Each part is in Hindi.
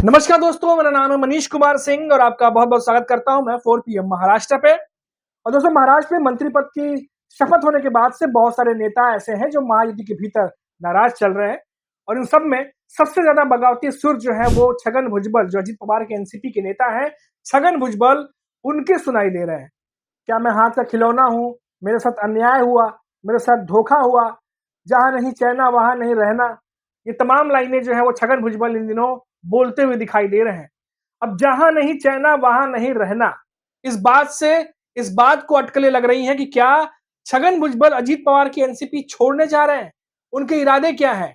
नमस्कार दोस्तों, मेरा नाम है मनीष कुमार सिंह और आपका बहुत बहुत स्वागत करता हूं मैं 4 PM महाराष्ट्र पे। और दोस्तों, महाराष्ट्र में मंत्री पद की शपथ होने के बाद से बहुत सारे नेता ऐसे हैं जो महायुति के भीतर नाराज चल रहे हैं। और इन सब में सबसे ज्यादा बगावती सुर जो है वो छगन भुजबल, जो अजीत पवार के एनसीपी के नेता हैं, छगन भुजबल, उनके सुनाई दे रहे हैं। क्या मैं हाथ का खिलौना हूँ, मेरे साथ अन्याय हुआ, मेरे साथ धोखा हुआ, जहां नहीं चैना वहां नहीं रहना, ये तमाम लाइनें जो है वो छगन भुजबल इन दिनों बोलते हुए दिखाई दे रहे हैं। अब जहां नहीं चैना वहां नहीं रहना, इस बात को अटकलें लग रही हैं कि क्या छगन भुजबल अजीत पवार की एनसीपी छोड़ने जा रहे हैं। उनके इरादे क्या हैं?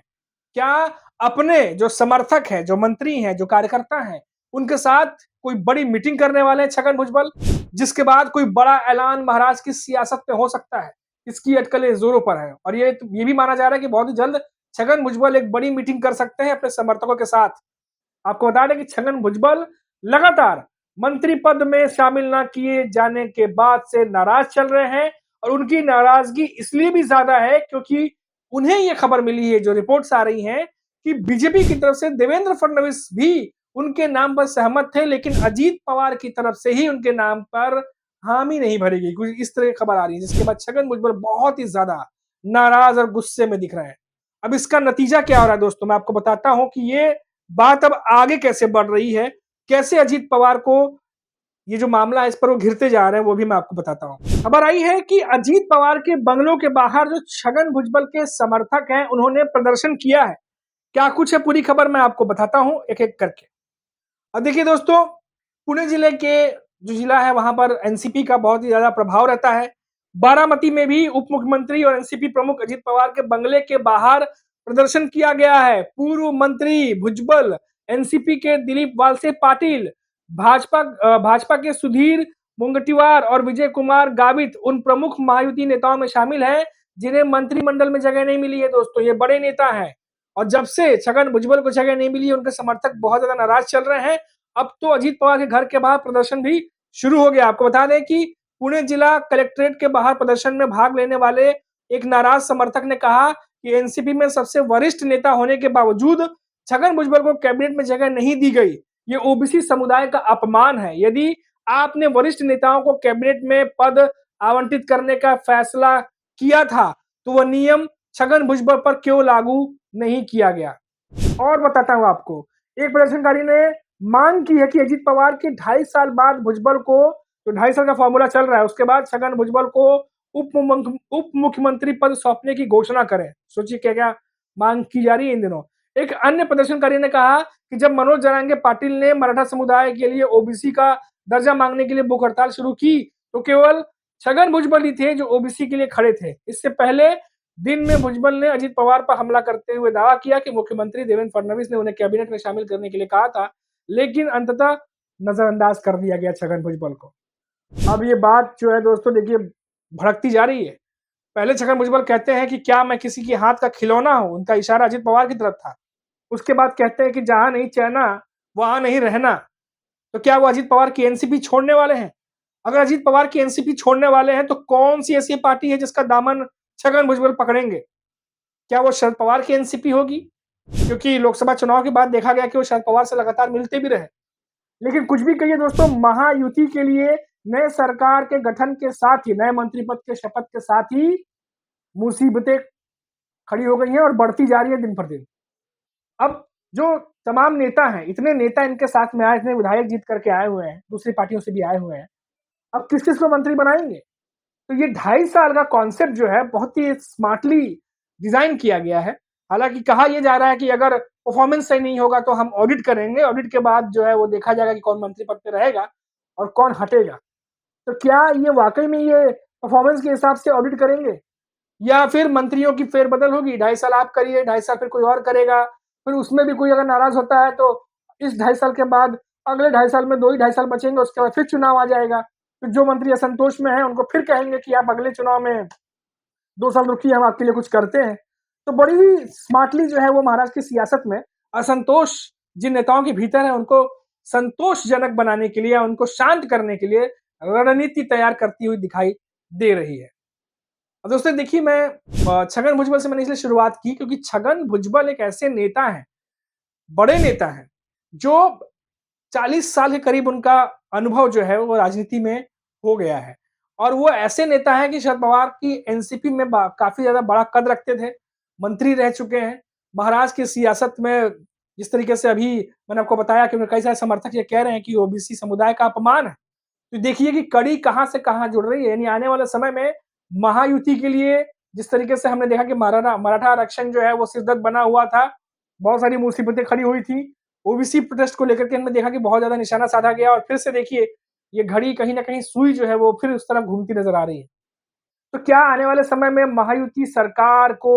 क्या अपने जो समर्थक हैं, जो मंत्री हैं, जो कार्यकर्ता हैं, उनके साथ कोई बड़ी मीटिंग करने वाले हैं छगन भुजबल, जिसके बाद कोई बड़ा ऐलान महाराष्ट्र की सियासत में हो सकता है? इसकी अटकलें जोरों पर है और ये भी माना जा रहा है कि बहुत ही जल्द छगन भुजबल एक बड़ी मीटिंग कर सकते हैं अपने समर्थकों के साथ। आपको बता दें कि छगन भुजबल लगातार मंत्री पद में शामिल ना किए जाने के बाद से नाराज चल रहे हैं। और उनकी नाराजगी इसलिए भी ज्यादा है क्योंकि उन्हें यह खबर मिली है, जो रिपोर्ट्स आ रही हैं, कि बीजेपी की तरफ से देवेंद्र फडणवीस भी उनके नाम पर सहमत थे, लेकिन अजीत पवार की तरफ से ही उनके नाम पर हामी नहीं भरी गई। कुछ इस तरह की खबर आ रही है, जिसके बाद छगन भुजबल बहुत ही ज्यादा नाराज और गुस्से में दिख रहे हैं। अब इसका नतीजा क्या हो रहा है दोस्तों, मैं आपको बताता हूं कि ये बात अब आगे कैसे बढ़ रही है, कैसे अजीत पवार को ये जो मामला है इस पर वो घिरते जा रहे हैं, वो भी मैं आपको बताता हूं। खबर आई है कि अजीत पवार के बंगलों के बाहर जो छगन भुजबल के समर्थक हैं, उन्होंने प्रदर्शन किया है। क्या कुछ है, पूरी खबर मैं आपको बताता हूं एक एक करके। अब देखिए दोस्तों, पुणे जिले के जो जिला है वहां पर एनसीपी का बहुत ही ज्यादा प्रभाव रहता है। बारामती में भी उप मुख्यमंत्री और एनसीपी प्रमुख अजीत पवार के बंगले के बाहर प्रदर्शन किया गया है। पूर्व मंत्री भुजबल, एनसीपी के दिलीप वालसे पाटिल, भाजपा के सुधीर मुंगटीवार और विजय कुमार गावित उन प्रमुख महायुति नेताओं में शामिल हैं जिन्हें मंत्रिमंडल में जगह नहीं मिली है। दोस्तों, ये बड़े नेता हैं और जब से छगन भुजबल को जगह नहीं मिली, उनके समर्थक बहुत ज्यादा नाराज चल रहे हैं। अब तो अजीत पवार के घर के बाहर प्रदर्शन भी शुरू हो गया। आपको बता दें कि पुणे जिला कलेक्ट्रेट के बाहर प्रदर्शन में भाग लेने वाले एक नाराज समर्थक ने कहा कि एनसीपी में सबसे वरिष्ठ नेता होने के बावजूद छगन भुजबल को कैबिनेट में जगह नहीं दी गई। ये ओबीसी समुदाय का अपमान है। यदि आपने वरिष्ठ नेताओं को कैबिनेट में पद आवंटित करने का फैसला किया था, तो वह नियम छगन भुजबल पर क्यों लागू नहीं किया गया? और बताता हूं आपको, एक प्रदर्शनकारी ने मांग की है कि अजीत पवार के 2.5 साल बाद भुजबल को, जो 2.5 साल का फॉर्मूला चल रहा है, उसके बाद छगन भुजबल को उप मुख्यमंत्री पद सौंपने की घोषणा करें। सोचिए क्या क्या मांग की जा रही है इन दिनों। एक अन्य प्रदर्शनकारी ने कहा कि जब मनोज जरांगे पाटिल ने मराठा समुदाय के लिए ओबीसी का दर्जा मांगने के लिए भूख हड़ताल शुरू की, तो केवल छगन भुजबल ही थे जो ओबीसी के लिए खड़े थे। इससे पहले दिन में भुजबल ने अजीत पवार पर हमला करते हुए दावा किया कि मुख्यमंत्री देवेंद्र फडणवीस ने उन्हें कैबिनेट में शामिल करने के लिए कहा था, लेकिन अंततः नजरअंदाज कर दिया गया छगन भुजबल को। अब ये बात जो है दोस्तों, देखिए, भड़कती जा रही है। पहले छगन भुजबल कहते हैं कि क्या मैं किसी के हाथ का खिलौना हूं, उनका इशारा अजीत पवार की तरफ था। उसके बाद कहते हैं कि जहां नहीं चैना वहां नहीं रहना। तो क्या वो अजीत पवार की एनसीपी छोड़ने वाले हैं? अगर अजीत पवार की एनसीपी छोड़ने वाले हैं, तो कौन सी ऐसी पार्टी है जिसका दामन छगन भुजबल पकड़ेंगे? क्या वो शरद पवार की एनसीपी होगी? क्योंकि लोकसभा चुनाव के बाद देखा गया कि वो शरद पवार से लगातार मिलते भी रहे। लेकिन कुछ भी कहिए दोस्तों, महायुति के लिए नए सरकार के गठन के साथ ही, नए मंत्री पद के शपथ के साथ ही मुसीबतें खड़ी हो गई हैं और बढ़ती जा रही है दिन पर दिन। अब जो तमाम नेता हैं, इतने नेता इनके साथ में आए, इतने विधायक जीत करके आए हुए हैं, दूसरी पार्टियों से भी आए हुए हैं, अब किस किस को मंत्री बनाएंगे? तो ये 2.5 साल का कॉन्सेप्ट जो है बहुत ही स्मार्टली डिजाइन किया गया है। हालांकि कहा यह जा रहा है कि अगर परफॉर्मेंस सही नहीं होगा तो हम ऑडिट करेंगे, ऑडिट के बाद जो है वो देखा जाएगा कि कौन मंत्री पद पे रहेगा और कौन हटेगा। तो क्या ये वाकई में ये परफॉर्मेंस के हिसाब से ऑडिट करेंगे, या फिर मंत्रियों की फेरबदल होगी? 2.5 साल आप करिए, 2.5 साल फिर कोई और करेगा, फिर उसमें भी कोई अगर नाराज होता है तो इस 2.5 साल के बाद अगले 2.5 साल में 2.5 साल बचेंगे, उसके बाद फिर चुनाव आ जाएगा। फिर जो मंत्री असंतोष में है उनको फिर कहेंगे कि आप अगले चुनाव में 2 साल रुकिए, हम आपके लिए कुछ करते हैं। तो बड़ी ही स्मार्टली जो है वो महाराष्ट्र की सियासत में असंतोष जिन नेताओं के भीतर है उनको संतोषजनक बनाने के लिए, उनको शांत करने के लिए रणनीति तैयार करती हुई दिखाई दे रही है। अब दोस्तों देखिए, मैं छगन भुजबल से मैंने इसलिए शुरुआत की क्योंकि छगन भुजबल एक ऐसे नेता हैं, बड़े नेता हैं, जो 40 साल के करीब उनका अनुभव जो है वो राजनीति में हो गया है। और वो ऐसे नेता हैं कि शरद पवार की एनसीपी में काफ़ी ज़्यादा बड़ा कद रखते थे, मंत्री रह चुके हैं। महाराष्ट्र की सियासत में जिस तरीके से अभी मैंने आपको बताया कि कई सारे समर्थक ये कह रहे हैं कि ओबीसी समुदाय का अपमान है। तो देखिए कि कड़ी कहाँ से कहाँ जुड़ रही है, यानी आने वाले समय में महायुति के लिए जिस तरीके से हमने देखा कि मराठा आरक्षण जो है वो सिरदर्द बना हुआ था, बहुत सारी मुसीबतें खड़ी हुई थी। ओबीसी प्रोटेस्ट को लेकर के हमने देखा कि बहुत ज़्यादा निशाना साधा गया और फिर से देखिए, ये घड़ी कहीं न कहीं सुई जो है वो फिर उस तरफ घूमती नज़र आ रही है। तो क्या आने वाले समय में महायुति सरकार को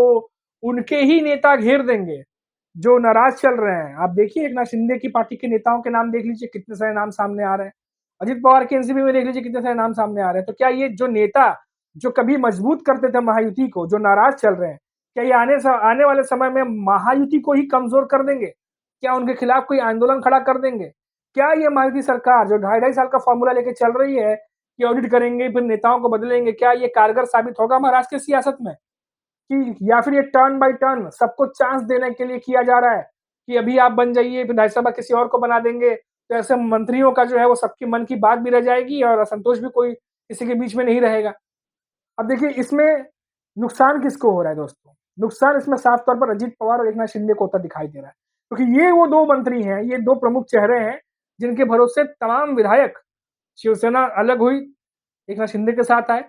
उनके ही नेता घेर देंगे, जो नाराज़ चल रहे हैं? आप देखिए एकनाथ शिंदे की पार्टी के नेताओं के नाम देख लीजिए, कितने सारे नाम सामने आ रहे हैं। अजित पवार की एनसीपी में देख लीजिए कितने सारे नाम सामने आ रहे हैं। तो क्या ये जो नेता जो कभी मजबूत करते थे महायुति को, जो नाराज़ चल रहे हैं, क्या ये आने वाले समय में महायुति को ही कमज़ोर कर देंगे? क्या उनके खिलाफ कोई आंदोलन खड़ा कर देंगे? क्या ये महायुति सरकार जो ढाई-ढाई साल का फ़ॉर्मूला लेके चल रही है कि ऑडिट करेंगे, फिर नेताओं को बदलेंगे, क्या ये कारगर साबित होगा महाराष्ट्र की सियासत में? कि या फिर ये टर्न बाय टर्न सबको चांस देने के लिए किया जा रहा है कि अभी आप बन जाइए, फिर राज्यसभा किसी और को बना देंगे, तो ऐसे मंत्रियों का जो है वो सबके मन की बात भी रह जाएगी और असंतोष भी कोई किसी के बीच में नहीं रहेगा। अब देखिए इसमें नुकसान किसको हो रहा है दोस्तों? नुकसान इसमें साफ तौर पर अजीत पवार और एकनाथ शिंदे को होता दिखाई दे रहा है। क्योंकि ये वो 2 मंत्री हैं, ये 2 प्रमुख चेहरे हैं, जिनके भरोसे तमाम विधायक शिवसेना अलग हुई, एकनाथ शिंदे के साथ आए,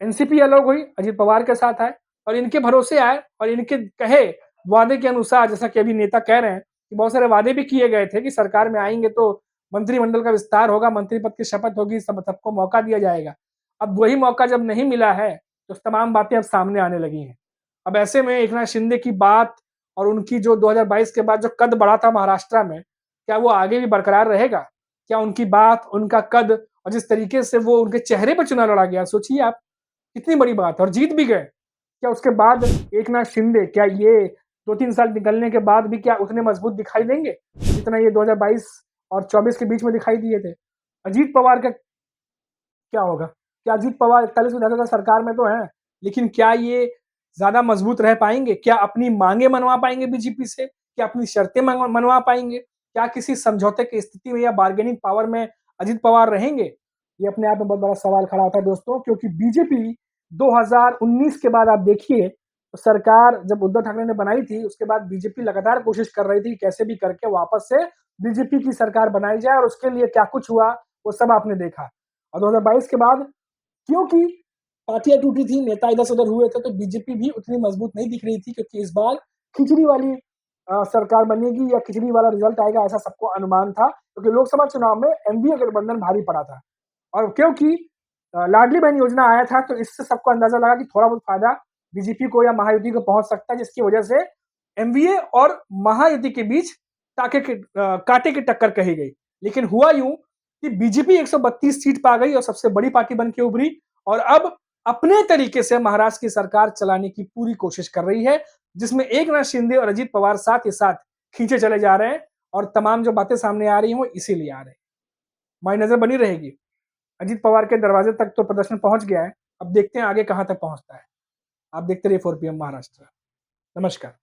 एनसीपी अलग हुई, अजित पवार के साथ आए और इनके भरोसे आए और इनके कहे वादे के अनुसार जैसा कि अभी नेता कह रहे हैं कि बहुत सारे वादे भी किए गए थे कि सरकार में आएँगे तो मंत्रिमंडल का विस्तार होगा, मंत्री पद की शपथ होगी, सबको मौका दिया जाएगा। अब वही मौका जब नहीं मिला है, तो तमाम बातें अब सामने आने लगी हैं। अब ऐसे में एकनाथ शिंदे की बात और उनकी जो 2022 के बाद जो कद बढ़ा था महाराष्ट्र में, क्या वो आगे भी बरकरार रहेगा? क्या उनकी बात, उनका कद और जिस तरीके से वो उनके चेहरे पे चुनाव लड़ा गया, सोचिए आप, कितनी बड़ी बात है और जीत भी गए। क्या उसके बाद एकनाथ शिंदे क्या ये 2-3 साल निकलने के बाद भी क्या उतने मजबूत दिखाई देंगे, जितना ये 2022 और 24 के बीच में दिखाई दिए थे? अजीत पवार का क्या होगा? क्या अजीत पवार 41 विधायकों का सरकार में तो हैं, लेकिन क्या ये ज़्यादा मजबूत रह पाएँगे? क्या अपनी माँगें मनवा पाएँगे बीजेपी से? क्या अपनी शर्तें मनवा पाएँगे? क्या किसी समझौते की स्थिति में या बार्गेनिंग पावर में अजीत पवार रहेंगे? ये अपने आप में बहुत बड़ा सवाल खड़ा होता है दोस्तों, क्योंकि बीजेपी 2019 के बाद आप देखिए, तो सरकार जब उद्धव ठाकरे ने बनाई थी, उसके बाद बीजेपी लगातार कोशिश कर रही थी कि कैसे भी करके वापस से बीजेपी की सरकार बनाई जाए और उसके लिए क्या कुछ हुआ, वो सब आपने देखा। और 2022 के बाद क्योंकि पार्टियां टूटी थी, नेता इधर से उधर हुए थे, तो बीजेपी भी उतनी मजबूत नहीं दिख रही थी क्योंकि इस बार खिचड़ी वाली सरकार बनेगी या खिचड़ी वाला रिजल्ट आएगा ऐसा सबको अनुमान था, क्योंकि लोकसभा चुनाव में एनडीए गठबंधन भारी पड़ा था। और क्योंकि लाडली बहन योजना आया था, तो इससे सबको अंदाजा लगा कि थोड़ा बहुत फायदा बीजेपी को या महायुति को पहुंच सकता है, जिसकी वजह से एमवीए और महायुति के बीच कांटे की टक्कर कही गई। लेकिन हुआ यूं कि बीजेपी 132 सीट पा गई और सबसे बड़ी पार्टी बन के उभरी और अब अपने तरीके से महाराष्ट्र की सरकार चलाने की पूरी कोशिश कर रही है, जिसमें एकनाथ शिंदे और अजीत पवार साथ ही साथ खींचे चले जा रहे हैं और तमाम जो बातें सामने आ रही हैं वो इसीलिए आ रही हैं। हमारी नजर बनी रहेगी। अजीत पवार के दरवाजे तक तो प्रदर्शन पहुंच गया है, अब देखते हैं आगे कहां तक पहुंचता है। आप देखते रहिए 4 PM महाराष्ट्र। नमस्कार।